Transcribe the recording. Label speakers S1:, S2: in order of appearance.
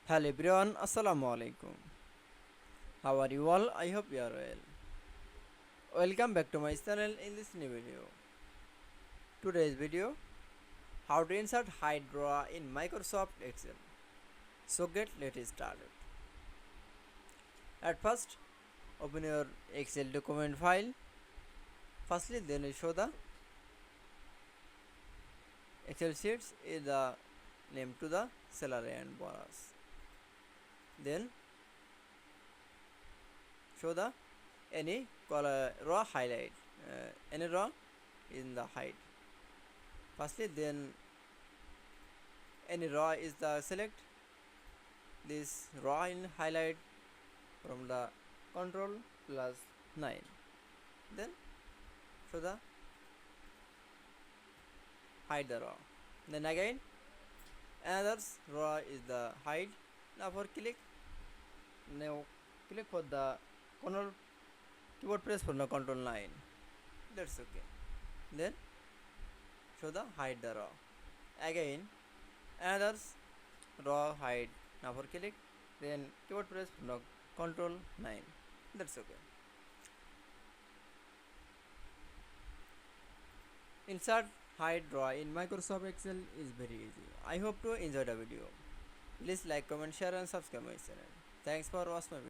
S1: Hello everyone, Assalamu Walaikum. How are you all? I hope you are well. Welcome back to my channel in this new video. Today's video, how to insert Hydra in Microsoft Excel. So let's start it. At first, open your Excel document file. Firstly, then you show the Excel sheets is the name to the salary and bonus. Then show the any raw highlight, any raw in the height. Firstly, then any raw is the select this raw in highlight from the control plus 9. Then show the hide the raw. Then again another raw is the hide. Now click for the control keyboard press for the control 9. That's okay. Then show the hide the raw. Again another raw hide. Now for click, then keyboard press for the control 9. That's okay. Insert hide raw in Microsoft Excel is very easy. I hope to enjoy the video. Please like, comment, share and subscribe my channel. Thanks for watching my video.